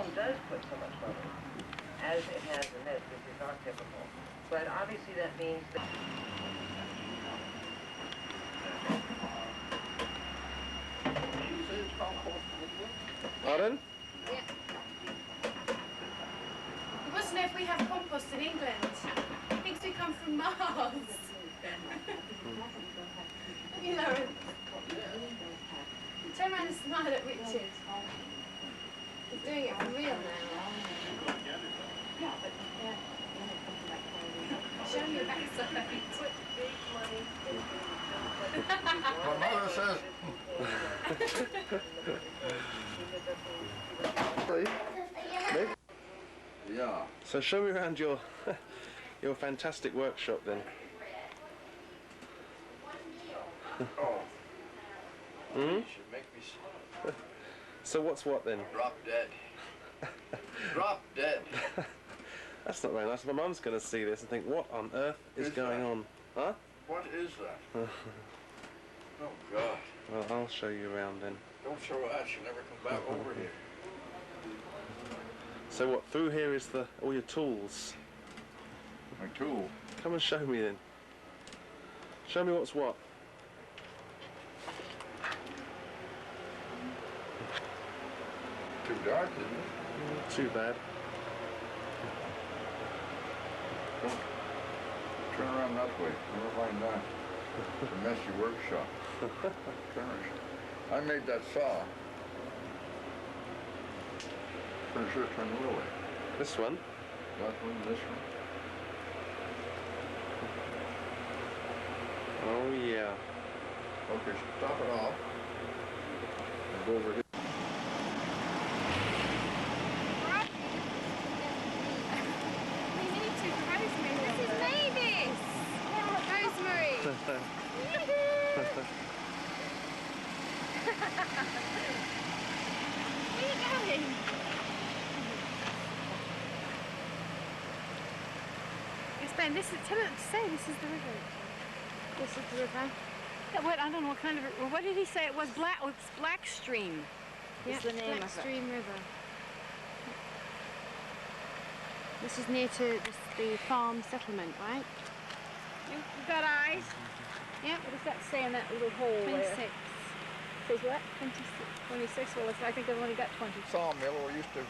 film does put so much money, as it has in this, which is not typical. But obviously that means that... Pardon? Yeah. He wants to know if we have compost in England. He thinks we come from Mars. Look at Lauren. Turn around and smile at Richard. He's doing it for real now. Yeah. Show me your backside. Put big money into My mother says. Yeah. So show me around your your fantastic workshop then. Oh. Hmm? You should make me So what's what then? drop dead. Drop dead. That's not very nice. My mum's going to see this and think, what on earth is going on? Huh? What is that? Oh God. Well, I'll show you around then. Don't show that. She'll never come back over here. So what, through here is all your tools? My tool. Come and show me then. Show me what's what. Too dark, isn't it? Not too bad. Don't turn around that way. Never mind that. It's a messy workshop. Turn around. I made that saw. Turn sure turn the other way. This one? That one, this one. Oh yeah. Okay, stop it off. And go over here. Rosemary! Where are you going? Yes, Ben, tell it to say this is the river. This is the river. Yeah, what, I don't know what kind of, what did he say it was? It's Black Stream. Yeah, Is the name Black of it. Stream River. This is near to the farm settlement, right? You got eyes? Yeah. What does that say in that little hole 26. there? Says what? 26. 26, well, I think they've only got 20. Sawmill, we used to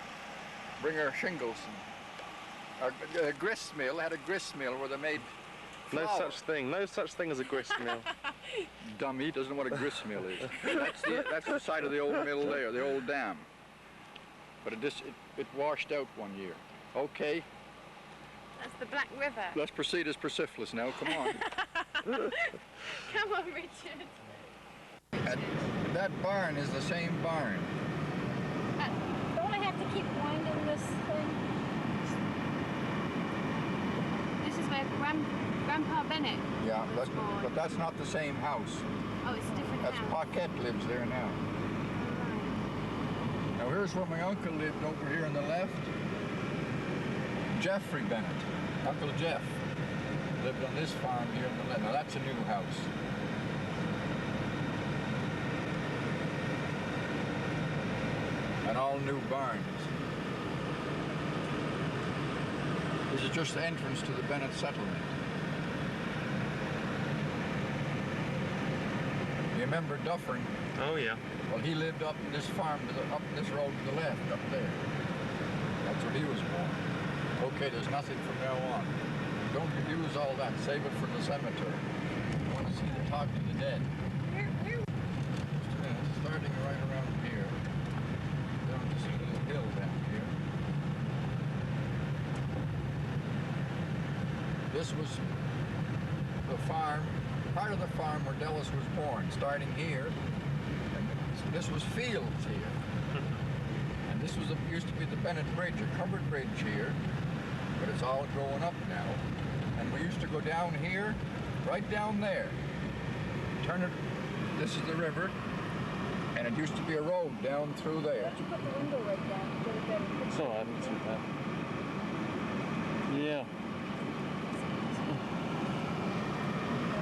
bring our shingles. And a grist mill had a grist mill where they made flour. No such thing as a grist mill. Dummy doesn't know what a grist mill is. That's the side of the old mill there, the old dam. But it washed out one year. Okay, That's the Black River. let's proceed as Persepolis now. Come on. Come on, Richard. That barn is the same barn. Don't I have to keep winding this thing? This is where Grandpa Bennett Yeah, was born. but that's not the same house. Oh, it's a different That's house. Paquette lives there now. Now here's where my uncle lived over here on the left. Jeffrey Bennett, Uncle Jeff, lived on this farm here on the left. Now that's a new house. And all new barns. This is just the entrance to the Bennett settlement. You remember Dufferin? Oh yeah. Well, he lived up this farm, up this road to the left, up there. That's where he was born. Okay, there's nothing from now on. Don't use all that. Save it for the cemetery. I want to see the talk to the dead. Starting right around here. Down to see the little hill down here. This was the farm, part of the farm where Dennis was born, starting here. And this was fields here. And this was used to be the Bennett Bridge, a covered bridge here. But it's all going up now. And we used to go down here, right down there. Turn it, this is the river, and it used to be a road down through there. Why don't you put the window right down to get a better picture? It's alright, I didn't see that. Yeah.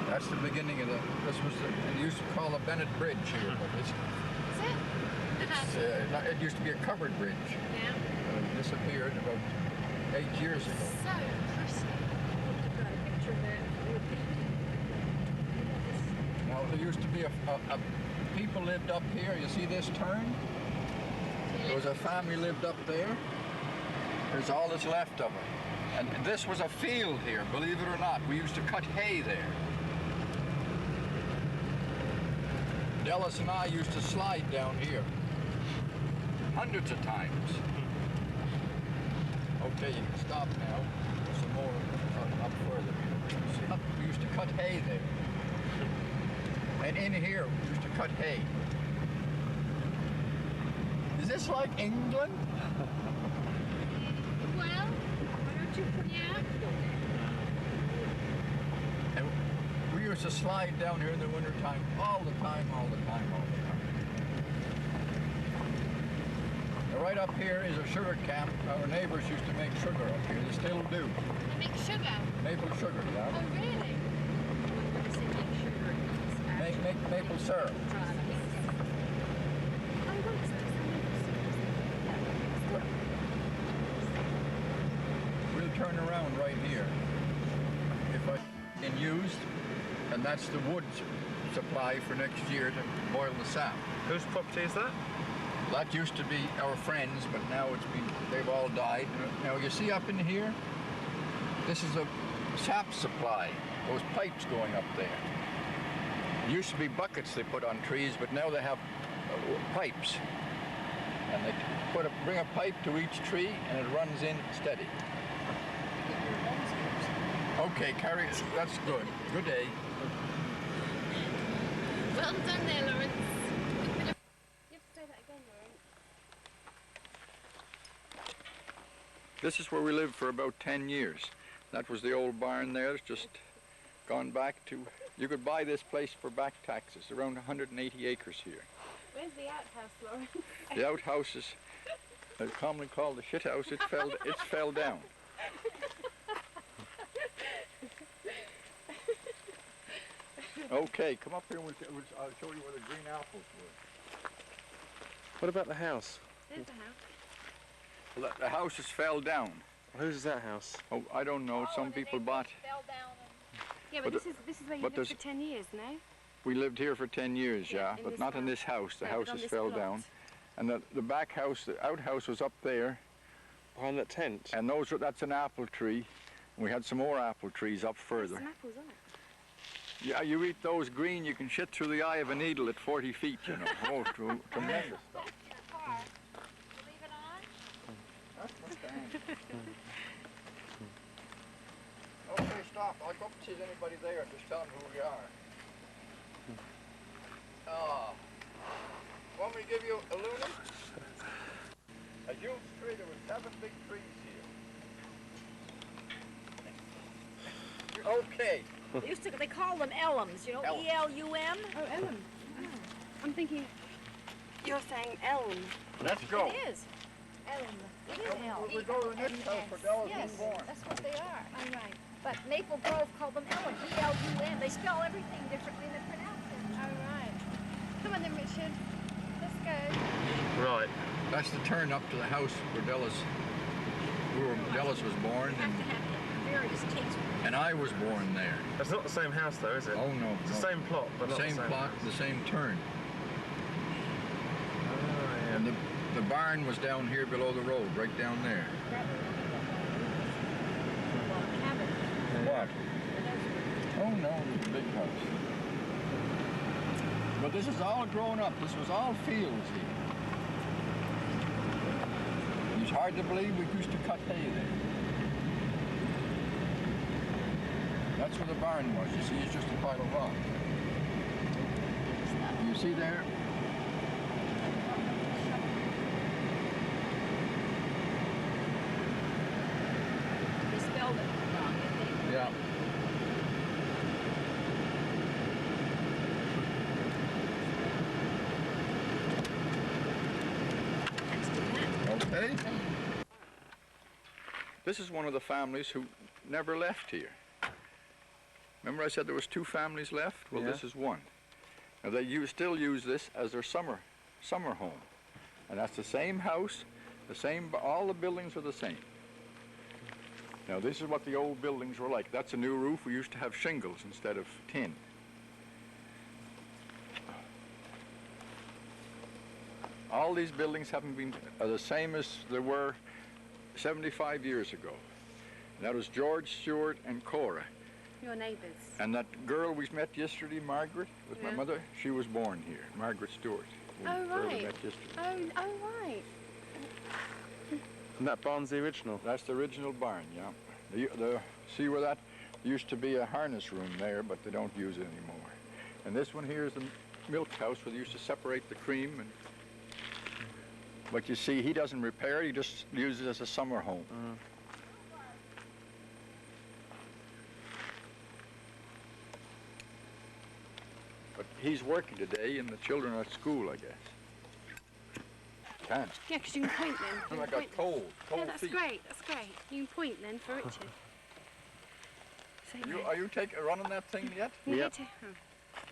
That's the beginning of this was it used to call the Bennett Bridge here, but it used to be a covered bridge. Yeah. disappeared about 8 years ago. So pretty. I've got a picture of that. Now there used to be people lived up here. You see this turn? There was a family lived up there. There's all that's left of it. And this was a field here, believe it or not. We used to cut hay there. Dallas and I used to slide down here hundreds of times. Okay, you can stop now. There's some more up further. See, we used to cut hay there. And in here, we used to cut hay. Is this like England? Well, why don't you put it? And we used to slide down here in the wintertime all the time. Now, right up here is a sugar camp. Our neighbors used to make sugar up here. They still do. They make sugar. Maple sugar, Oh, yeah. really? They make sugar. Make maple syrup. We'll turn around right here. If I been used, and that's the wood supply for next year to boil the sap. Whose property is that? That used to be our friends, but now they've all died. Now you see up in here, this is a sap supply. Those pipes going up there. It used to be buckets they put on trees, but now they have pipes. And they bring a pipe to each tree, and it runs in steady. Okay, carry it. That's good. Good day. Well done there, Lawrence. You have to say that again, Lawrence. This is where we lived for about 10 years. That was the old barn there. It's just gone back to... You could buy this place for back taxes, around 180 acres here. Where's the outhouse, Lawrence? The outhouse is commonly called the shit house. It fell down. Okay, come up here and I'll show you where the green apples were. What about the house? There's the house. Well, the house has fell down. Whose is that house? Oh, I don't know. Some people bought. Fell down Yeah, but But this is where you but lived for there's- 10 years, no? We lived here for 10 years, Yeah, yeah, in but this not in house. this house. The No, house but on has this fell plot. down. And the back house, the outhouse was up there, Behind that tent? and that's an apple tree. And we had some more apple trees up further. Some apples on it. Yeah, you eat those green, you can shit through the eye of a needle at 40 feet, you know. Oh, tremendous stuff. Leave it on? That's Mustang. Okay, stop. I'll go up and see if there's anybody there and just tell them who we are. Want me to give you a luna? A huge tree. There were 7 big trees here. Okay. They call them elms, you know, Elm. E-L-U-M. Oh, elm. I'm thinking, you're saying elm. Let's go. It is. Elm. It is elm. We go to the next house for Della's Yes, newborn. that's what they are. Oh, right. But Maple Grove called them Ellen, E-L-U-M. They spell everything differently than they pronounce it. Oh, right. Come on then, Richard. Let's go. Right. That's the turn up to the house where Dallas was born, You have to have various takes. and I was born there. That's not the same house though, is it? Oh no, It's no. the same plot, but not Same the same plot, house. the same turn. Oh, yeah. And the barn was down here below the road, right down there. What? Oh no, it's a big house. But this is all grown up. This was all fields here. It's hard to believe we used to cut hay there. That's where the barn was. You see, it's just a pile of rock. You see there? They spelled it wrong, I think. Yeah. Okay. This is one of the families who never left here. Remember I said there was 2 families left? Well, Yeah. this is one. Now they still use this as their summer home. And that's the same house, The same, all the buildings are the same. Now this is what the old buildings were like. That's a new roof. We used to have shingles instead of tin. All these buildings are the same as they were 75 years ago. And that was George, Stewart, and Cora. Your neighbours. And that girl we met yesterday, Margaret, with my mother, she was born here, Margaret Stewart. Oh, girl we right. met yesterday. Oh, right. And that barn's the original. That's the original barn, yeah. See where that used to be a harness room there, but they don't use it anymore. And this one here is the milk house where they used to separate the cream. But you see, he doesn't repair it, he just uses it as a summer home. But he's working today and the children are at school, I guess. Can't. Yeah, because you can point then. You And I can got point. cold Yeah, that's feet. great. That's great. You can point then for Richard. So Are you running that thing yet? you Yep. need to. Oh.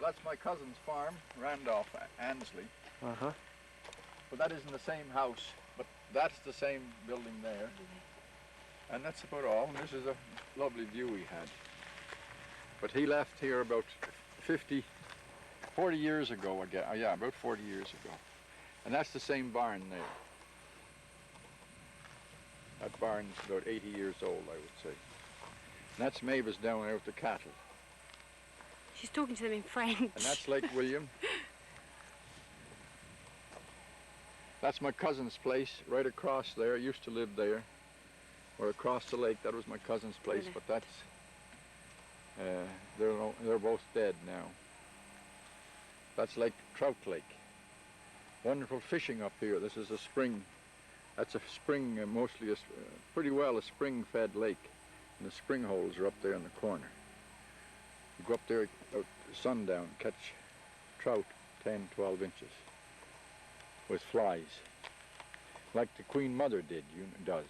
That's my cousin's farm, Randolph Ansley. Uh-huh. But that isn't the same house, but that's the same building there. And that's about all. And this is a lovely view he had. But he left here about 40 years ago, I guess. Yeah, about 40 years ago. And that's the same barn there. That barn's about 80 years old, I would say. And that's Mavis down there with the cattle. She's talking to them in French. And that's Lake William. That's my cousin's place, right across there. I used to live there. Or across the lake, that was my cousin's place, but that's... they're both dead now. That's Lake Trout Lake. Wonderful fishing up here. This is a spring. That's a spring, mostly pretty well a spring-fed lake. And the spring holes are up there in the corner. You go up there at sundown, catch trout 10, 12 inches with flies, like the Queen Mother does, you know.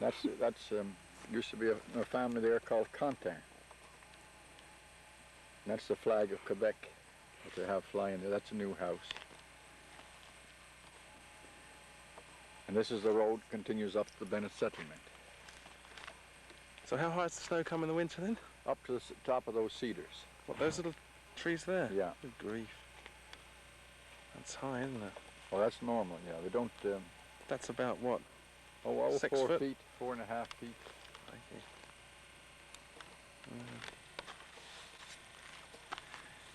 That's used to be a family there called Contin. And that's the flag of Quebec that they have flying there. That's a new house. And this is the road continues up to the Bennett settlement. So how high does the snow come in the winter then? Up to the top of those cedars. What, those little trees there? Yeah. Good grief. That's high, isn't it? Oh, that's normal, yeah. They don't... That's about what? oh, well, 6 4 foot? feet, 4.5 feet.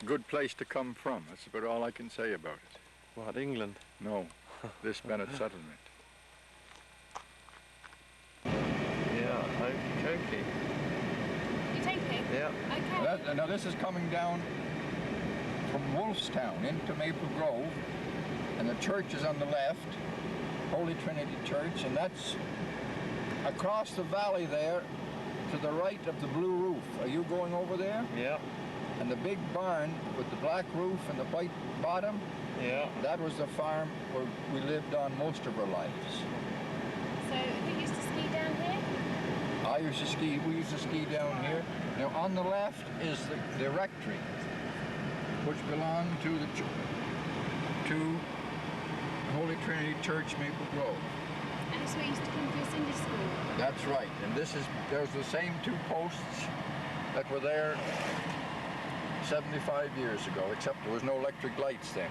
Good place to come from. That's about all I can say about it. What, England? No, this Bennett settlement. Yeah, okey-dokey. You taking? Yeah. Okay. Now this is coming down from Wolfstown into Maple Grove, and the church is on the left, Holy Trinity Church, and that's across the valley there to the right of the blue roof. Are you going over there? Yeah. And the big barn with the black roof and the white bottom, Yeah. that was the farm where we lived on most of our lives. So who used to ski down here? We used to ski down here. Now on the left is the rectory, which belonged to to Holy Trinity Church, Maple Grove. And that's where you used to come to your Sunday school. That's right. And there's the same 2 posts that were there 75 years ago, except there was no electric lights then.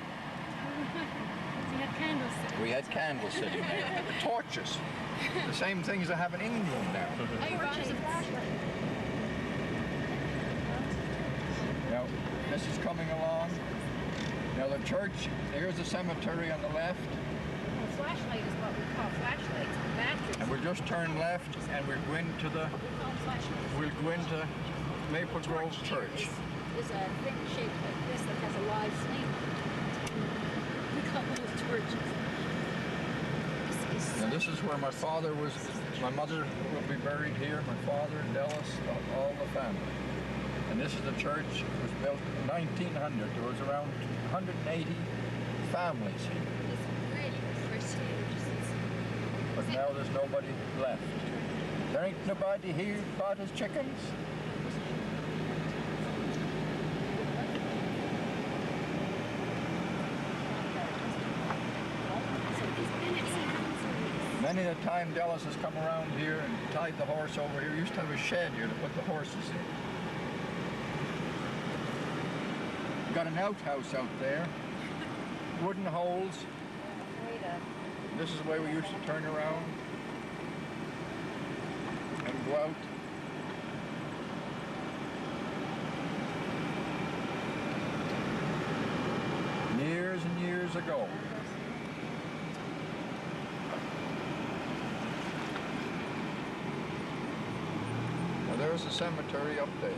So you had candles sitting We on had top. candles sitting there. Torches. The same things they have in England now. Oh, right. Now, this is coming along. Now the church, here's the cemetery on the left, Well, flashlight is what we call flashlights. Batteries. and we'll just turn left and we'll go into we'll go into Maple Grove Church. Is a thing shaped like this that has a live snake on it. We call those torches. Now this is where my father was, my mother will be buried here, my father, Dennis, all the family. And this is the church. It was built in 1900. There was around 180 families here. It's really pretty. But now there's nobody left. There ain't nobody here bought his chickens. So is Bennett Many a time Dallas has come around here and tied the horse over here. We used to have a shed here to put the horses in. We've got an outhouse out there. Wooden holes. This is the way we used to turn around and go out. Years and years ago. Well, there's the cemetery up there.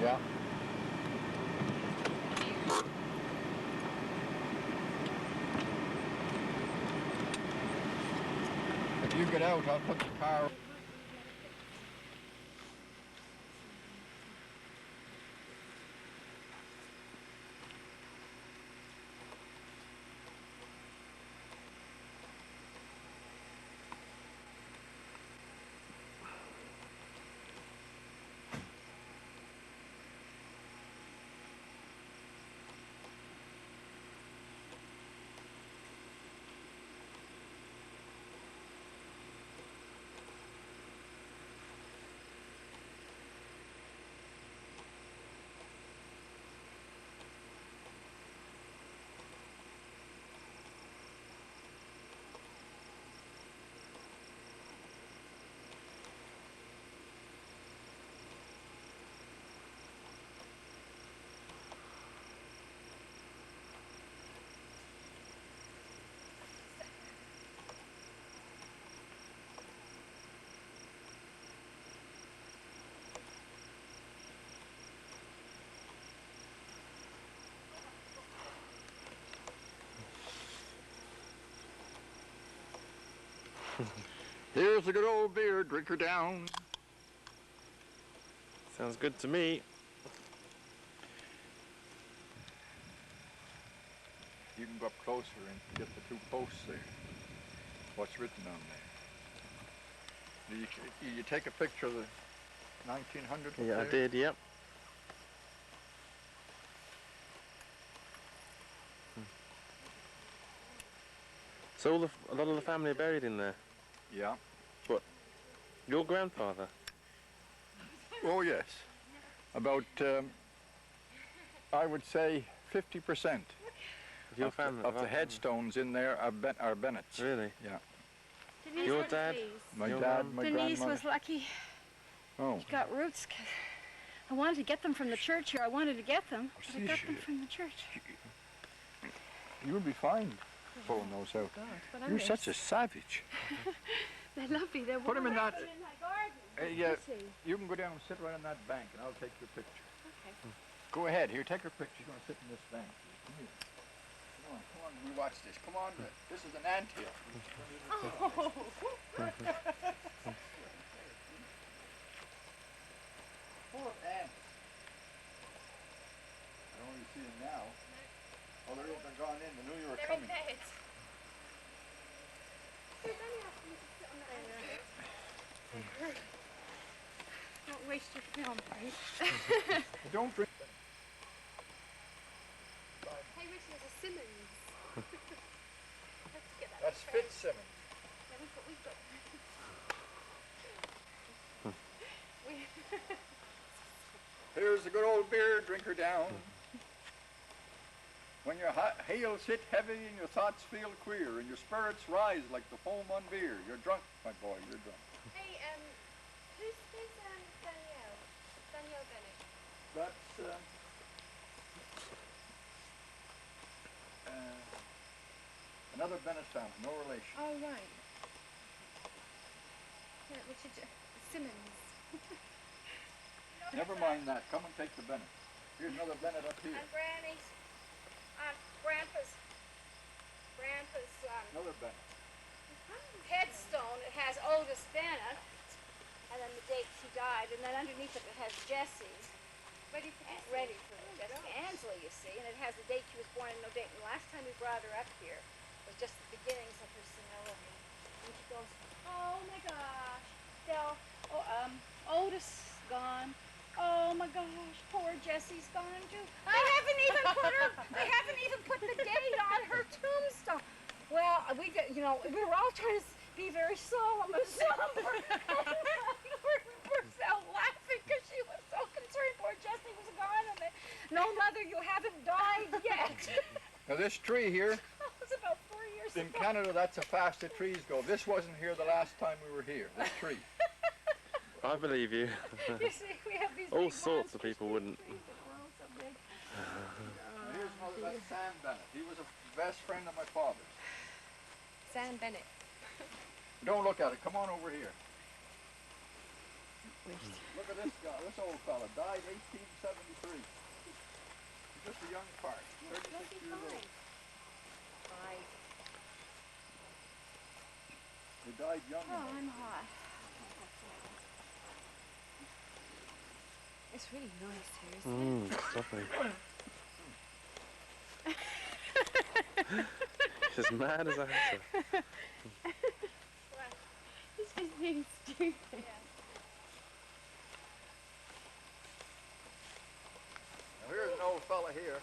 Yeah. If you get out, I'll put the car. Here's a good old beer, drink her down. Sounds good to me. You can go up closer and get the two posts there. What's written on there? Did you take a picture of the 1900? Yeah, there? I did, yep. So a lot of the family are buried in there? Yeah. What? Your grandfather? Oh, yes. About, I would say, 50% Of your family? of the headstones in there are Bennett's. Really? Yeah. Denise, Your dad? My Your dad, mum? my Denise grandmother. was lucky. Oh. She got roots. 'Cause I wanted to get them from the church here. I wanted to get them, but I got them from the church. You would be fine pulling those out. But You're such a savage. They're lovely. They're Put them in that. in my garden. Yeah, You see. you can go down and sit right on that bank, and I'll take your picture. Okay. Go ahead. Here, take her picture. She's going to sit in this bank. Come here. Come on. We watch this. Come on. This is an anthill. Oh. Full of ants. I don't really see them now. Oh, they're gone in. They knew you were coming. Don't waste your film, please. Don't drink. Hey, Richard, there's a Simmons. Let's get that. That's Fitzsimmons. Yeah, we've got. Here's a good old beer. Drink her down. When your heels hit heavy and your thoughts feel queer and your spirits rise like the foam on beer, you're drunk, my boy, you're drunk. Hey, who's Danielle? Danielle Bennett. That's another Bennett family, no relation. Oh, right. Yeah, Richard Simmons. Never mind that. Come and take the Bennett. Here's another Bennett up here. And Granny's, Grandpa's Another Bennett. headstone. It has Otis Bennett, and then the dates he died, and then underneath it has Jesse's. Ready for this? Ready for Jessie Ansley, you see, and it has the date she was born and no date. And the last time we brought her up here was just the beginnings of her senility. And she goes, "Oh my gosh, Del, Otis gone. Oh my gosh, poor Jessie's gone too. I haven't even put the date you know, we were all trying to be very solemn and somber. We burst out laughing because she was so concerned. Poor Jessie was gone, and they, no, Mother, you haven't died yet. Now this tree here, That was about 4 years in ago. Canada, that's how fast the trees go. This wasn't here the last time we were here, this tree. I believe you. You see, we have these All big sorts of monsters, people these wouldn't. trees that grow so big. And here's another, that's Sam Bennett. He was a best friend of my father's. Sam Bennett. Don't look at it, come on over here. Look at this guy, this old fella, died 1873. He's just a young part, 36 years old. He died young. Oh, I'm hot. It's really nice here, isn't it? It's lovely. She's as mad as a hatter. This is being stupid. Now here's an old fella here.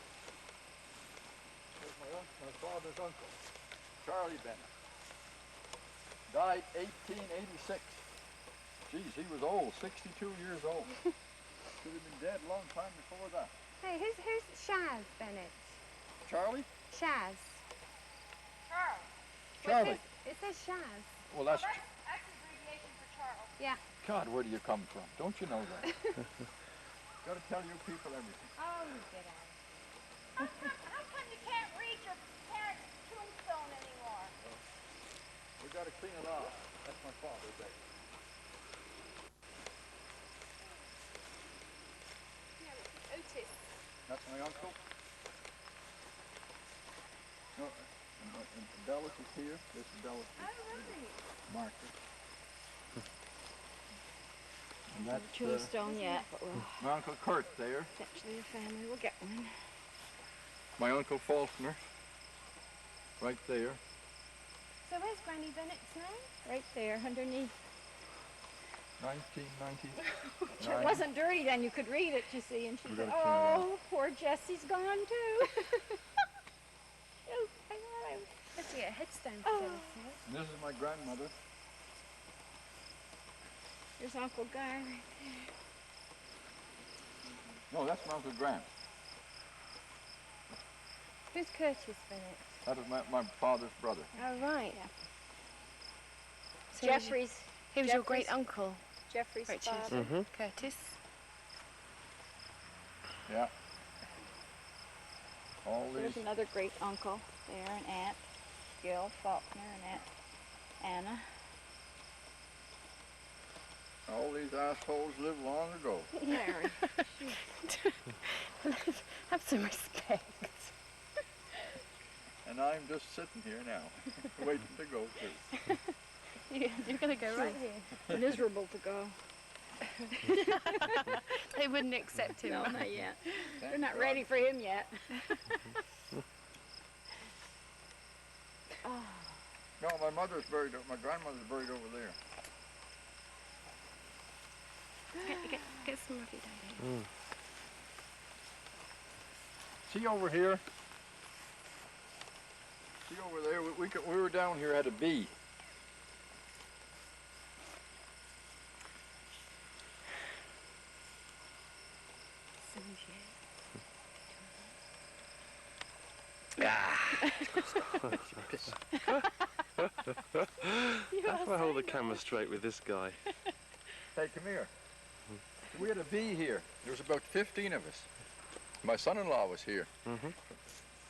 Here's my father's uncle, Charlie Bennett. Died 1886. Geez, he was old, 62 years old. Should have been dead a long time before that. Hey, who's Shaz Bennett? Charlie? Shaz. Charles. Charlie. It says Shaz. Well, that's... That's abbreviation for Charles. Yeah. God, where do you come from? Don't you know that? Gotta tell you people everything. Oh, you get out. How come you can't read your parents' tombstone anymore? We gotta clean it off. That's my father's day. Yeah, Otis. That's my uncle. No, and Dallas is here. This is Dallas. Oh, right. Martha. And that's Tombstone yet, but we'll my Uncle Kurt there. eventually the family will get one. My Uncle Faulkner. Right there. So where's Granny Bennett's name? Right there, underneath. 1990. It wasn't dirty then, you could read it, you see, and she We said, gotta clean it oh, poor Jessie's gone too. Oh, hang on. Let's see, a headstone Oh. for Dennis. This is my grandmother. There's Uncle Guy. No, that's my Uncle Grant. Who's Curtis Bennett? That is my father's brother. Oh, right. Yeah. So Jeffrey's, he was your Jeffrey's- great uncle, Jeffrey's Richard. father. Mm-hmm. Curtis. Yeah. All There's these. another great uncle there, an aunt, Gil Faulkner, and Aunt Anna. All these assholes lived long ago. Mary. Have some respect. And I'm just sitting here now, waiting to go too. You're going to go right here. Miserable to go. They wouldn't accept him. No, not yet. They're Thank not God. ready for him yet. No, my mother's buried, my grandmother's buried over there. Get some of your daddy. See over here? See over there? We were down here at a bee. How do I hold the camera straight with this guy? Hey, come here. We had a bee here. There was about 15 of us. My son-in-law was here. Mm-hmm.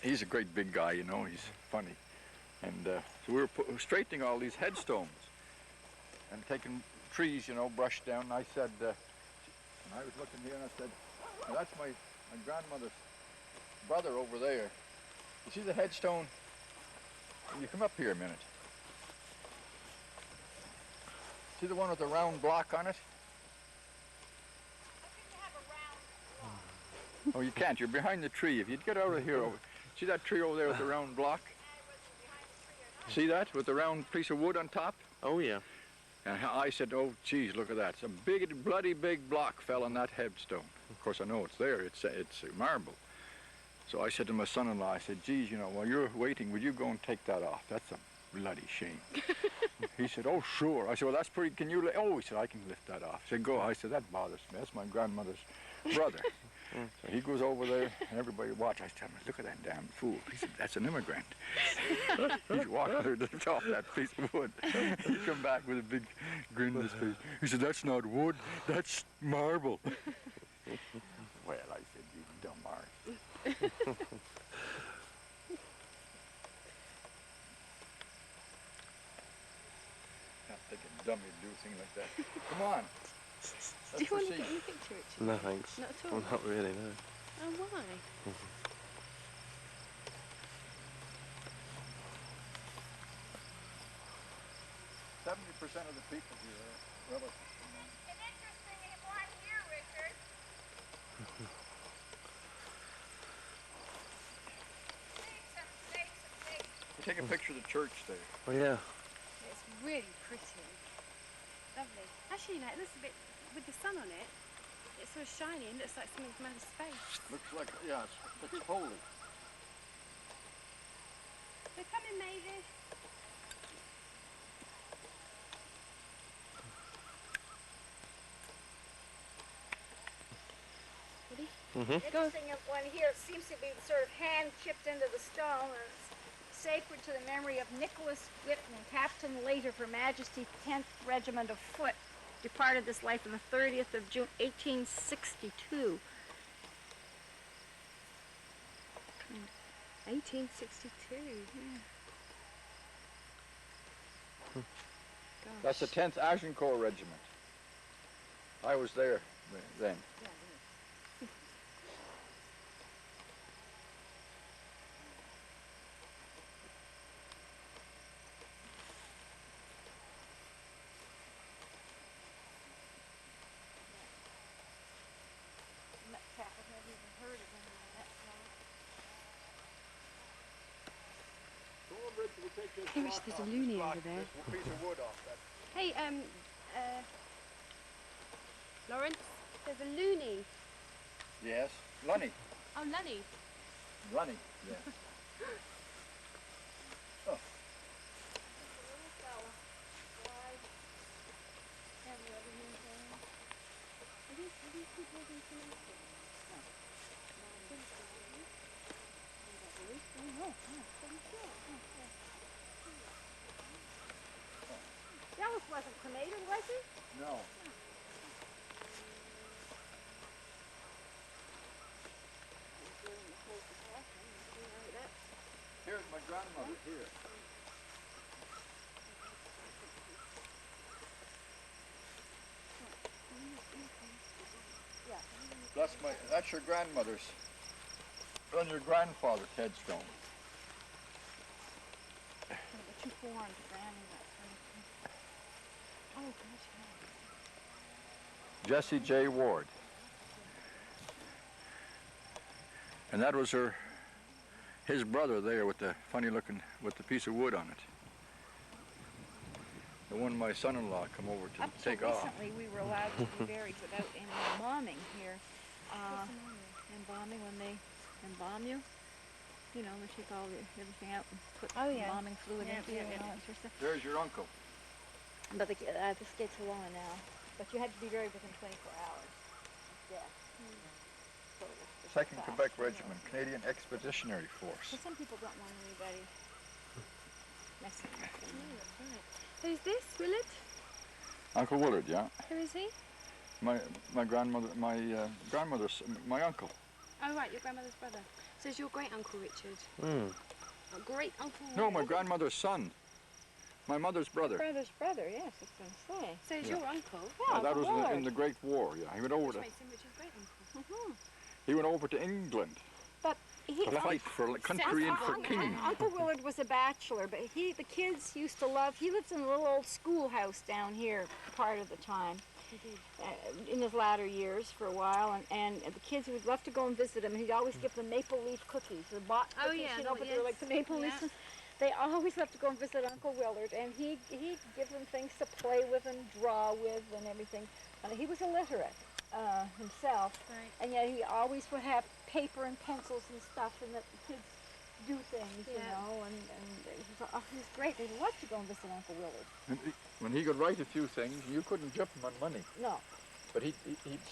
He's a great big guy, you know. He's funny. And so we were straightening all these headstones and taking trees, you know, brushed down. And I said, and I was looking here and I said, well, that's my grandmother's brother over there. You see the headstone? You come up here a minute. See the one with the round block on it? Oh, you can't. You're behind the tree. If you'd get out of here, see that tree over there with the round block? See that with the round piece of wood on top? Oh, yeah. And I said, oh, geez, look at that. Some big, bloody big block fell on that headstone. Of course, I know it's there. It's marble. So I said to my son-in-law, I said, geez, you know, while you're waiting, would you go and take that off? That's a bloody shame. He said, oh, sure. I said, well, that's pretty, can you, oh, he said, I can lift that off. I said, go. I said, that bothers me. That's my grandmother's brother. So he goes over there, and everybody watch. I tell him, look at that damn fool. He said, that's an immigrant. He's walking there to lift off that piece of wood. He come back with a big grin on his face. He said, that's not wood, that's marble. Well, I said, you dumb arse. Not thinking dummy to do a thing like that. Come on. Do you want to proceed. get in the picture, Richard? No thanks. Not at all? Well, not really, no. Oh, why? 70% of the people here are relatives of mine. It's interesting one here, Richard. Take a picture of the church there. Oh, yeah. It's really pretty. Lovely. Actually, you know, it looks a bit, with the sun on it, it's sort of shiny and looks like something from outer space. Looks like, yeah, it's holy. So come in, Mavis. Interesting one here. It seems to be sort of hand chipped into the stone. And it's sacred to the memory of Nicholas Whitton, Captain later for Majesty's 10th Regiment of Foot, departed this life on the 30th of June, 1862. 1862. Yeah. That's the 10th Agincourt Regiment. I was there then. Hey, Rich, there's a loony over there. Piece of wood off that. Hey, Lawrence, there's a loony. Yes, Lunny. Oh, Lunny. Lunny, yeah. Oh. Dallas wasn't cremated, was he? No. Here's my grandmother, here. That's your grandmother's, on your grandfather's headstone. The two forms, Granny, that kind of thing. Oh, gosh, Jessie J. Ward. And that was his brother there with the funny looking, with the piece of wood on it. The one my son-in-law come over to Up take till off. recently, we were allowed to be buried without any embalming here. Embalming, when they embalm you, you know, they take all everything out and put embalming fluid into it and all that sort of stuff. There's your uncle. But this gets along now. But you had to be buried within 24 hours of death. So it's 2nd fast, Quebec you know. Regiment, Canadian Expeditionary Force. But some people don't want anybody messing with them. Who's this, Willard? Uncle Willard, yeah. Who is he? My grandmother's, my uncle. Oh, right, your grandmother's brother. So it's your great-uncle Richard. Hmm. Oh, great-uncle... No, my grandmother's son. My mother's brother. Brother's brother, yes, I was going to say. So it's your uncle? Yeah, that was Willard. in the Great War, yeah. He went over Which to, makes him Richard's great-uncle. he went over to England But he, to fight for country and for king. Uncle Willard was a bachelor, but the kids used to love, he lived in a little old schoolhouse down here part of the time. In his latter years for a while, and the kids would love to go and visit him, and he'd always give them maple leaf cookies, the bot Oh, cookies, yeah, you know, but they're like the maple leaf. They always loved to go and visit Uncle Willard, and he'd give them things to play with and draw with and everything. And he was illiterate himself, Right. and yet he always would have paper and pencils and stuff, and let the kids do things, you Yeah. know, and Oh, he was great. They'd love to go and visit Uncle Willard. When he could write a few things, you couldn't jip him on money. No. But he'd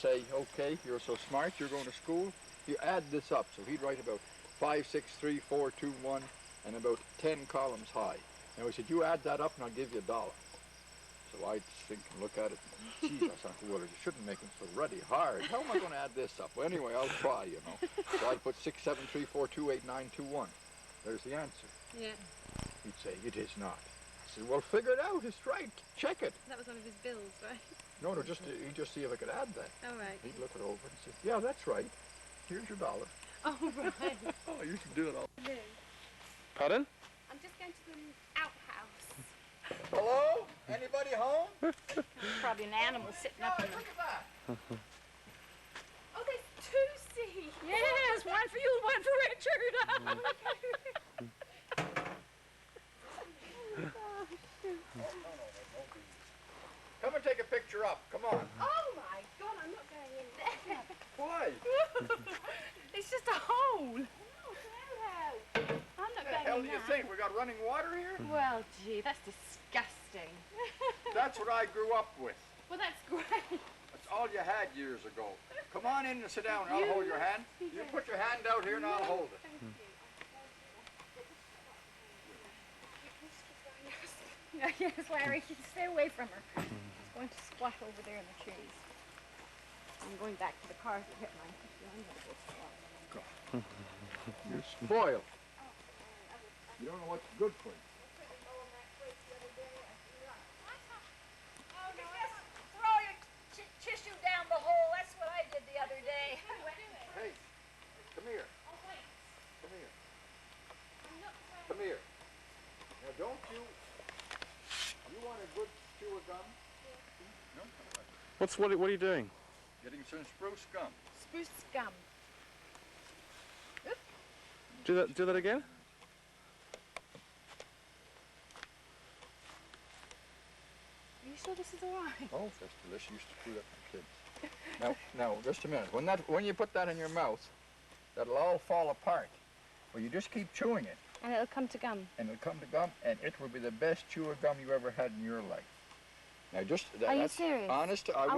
say, okay, you're so smart, you're going to school, you add this up. So he'd write about 5, 6, 3, 4, 2, 1, and about 10 columns high. And we said, you add that up and I'll give you $1. So I'd think and look at it, gee, that's Uncle Willard, you shouldn't make him so ruddy hard. How am I going to add this up? Well, anyway, I'll try, you know. So I'd put 6, 7, 3, 4, 2, 8, 9, 2, 1. There's the answer. Yeah. He'd say, it is not. I said, well, figure it out. It's right. Check it. That was one of his bills, right? No, he'd just see if I could add that. All right. He'd look it over and say, yeah, that's right. Here's your $1. Oh, right. Oh, you should do it all. Pardon? I'm just going to the outhouse. Hello? Anybody home? Probably an animal sitting up in Look at that. Oh, there's 2 seats. Yes, one for you and one for Richard. Come and take a picture up. Come on. Oh, my God, I'm not going in there. Why? It's just a hole. I'm not What the going hell in do you that. think? We got running water here? Well, gee, that's disgusting. That's what I grew up with. Well, that's great. That's all you had years ago. Come on in and sit down. I'll hold your hand. You put your hand out here and I'll hold it. Yes, Larry, stay away from her. She's going to squat over there in the trees. I'm going back to the car to hit mine. You're spoiled. You don't know what's good for you. Throw your tissue down the hole. That's what I did the other day. Hey, come here. Come here. Come here. Now don't you want a good chew of gum? No? What are you doing? Getting some spruce gum. Spruce gum. Do that again? Are you sure this is all right? Oh, that's delicious. Used to do that for kids. Now, just a minute. When you put that in your mouth, that'll all fall apart. Well, you just keep chewing it, And it'll come to gum. and it'll come to gum, and it will be the best chew of gum you ever had in your life. Now, Are you that's serious? honest. I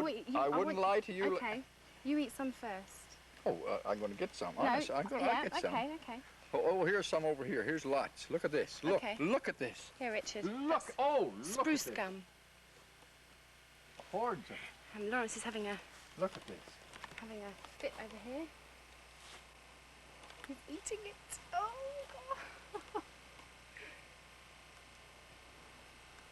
wouldn't lie to you. Okay. You eat some first. Oh, I'm going to get some. Honest, I'll get some. Okay. Oh, here's some over here. Here's lots. Look at this. Look, Okay. look at this. Here, Richard. Look. Oh, look Spruce at this. gum. Hordes of it. Lawrence is having a Look at this. fit over here. He's eating it. Oh, God.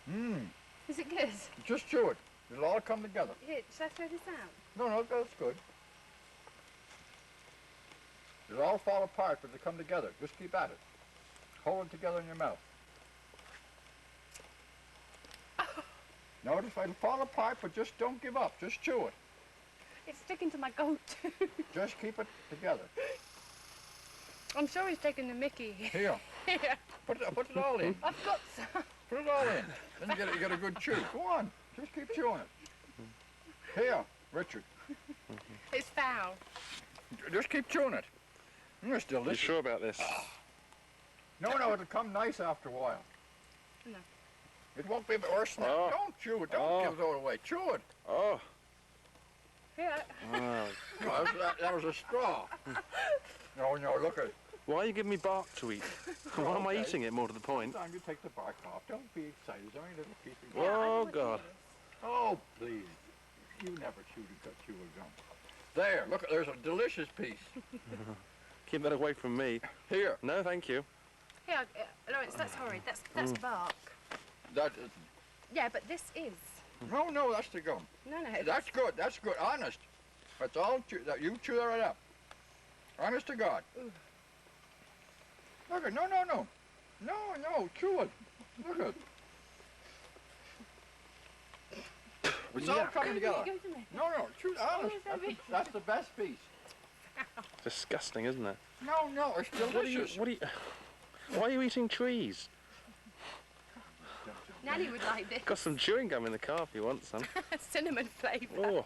Mmm. Is it good? Just chew it. It'll all come together. Here, should I throw this out? No, that's good. It'll all fall apart, but it'll come together. Just keep at it. Hold it together in your mouth. Notice it'll fall apart, but just don't give up. Just chew it. It's sticking to my goat too. Just keep it together. I'm sure he's taking the mickey. Here. Here. Put it all in. I've got some. Put it all in. Then you get a good chew. Go on. Just keep chewing it. Here, Richard. It's foul. Just keep chewing it. It's You delicious. sure about this? No, it'll come nice after a while. No. It won't be worse than that. Oh. Don't chew it. Don't give it all away. Chew it. Oh. Here. Oh. No, that was a straw. No, look at it. Why are you giving me bark to eat? Why am I Okay. eating it, more to the point? Time you take the bark off. Don't be excited. It's only a little piece of Yeah. gum. Oh, God. Oh, please. You never chewed a gum. There, look, there's a delicious piece. Keep that away from me. Here. No, thank you. Here, Lawrence, that's horrid. That's bark. That is, Yeah, but this is. no, that's the gum. No. That's good. That's good. Honest. That's all. You chew that right up. Honest to God. Ooh. Look at no. Chew it. Look at it. It's all coming together. Give it to me. No, chew. Honest. is that big? That's the best piece. Disgusting, isn't it? No, it's delicious. Why are you eating trees? Nanny would like this. Got some chewing gum in the car if you want some. Cinnamon flavour. Oh,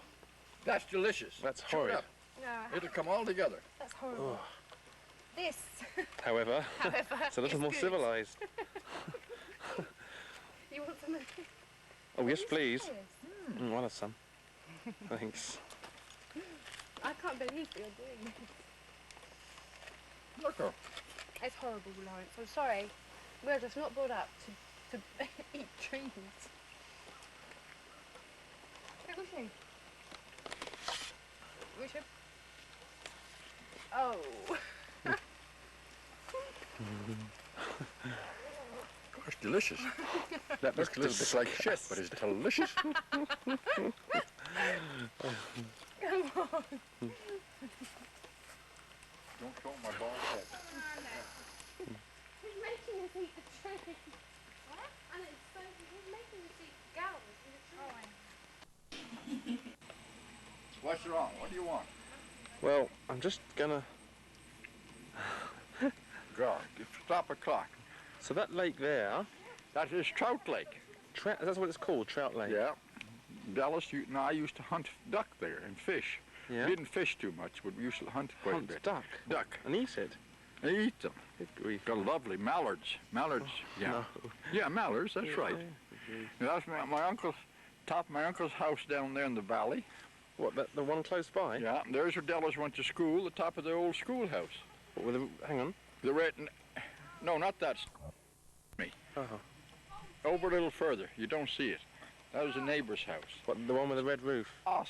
That's delicious. that's Chew it horrid. up. No, It'll come all together. that's horrible. Oh. This, However, however, it's a little is more good. civilized. You want some of this? Oh, yes, please. Yes. I'll have some. Thanks. I can't believe that you're doing this. Look up. It's horrible, Lawrence. I'm sorry. We're just not brought up to eat trees. Hey, Richard. Richard? Oh. It's delicious. That Looks a little bit like shit, but it's delicious. Come on. Don't show my bald head. He's making us eat the tree. What? And it's so, he's making us eat gallows in the tree. What's wrong? What do you want? Well, I'm just gonna... God, stop a clock. So that lake there, That is Trout Lake. that's what it's called, Trout Lake. Yeah. Dallas, I used to hunt duck there and fish. Yeah. We didn't fish too much, but we used to hunt quite a Hunt bit. duck. Duck. And eat it. And eat them. Good grief. Got lovely mallards. Mallards, yeah. No. Yeah, mallards, that's right. Now, that's my uncle's, top of my uncle's house down there in the valley. What, the one close by? Yeah, and there's where Dallas went to school, the top of the old schoolhouse. What, with hang on. The red, no, not that. Oh. Over a little further, you don't see it. That was a neighbor's house. What, the one with the red roof? Us.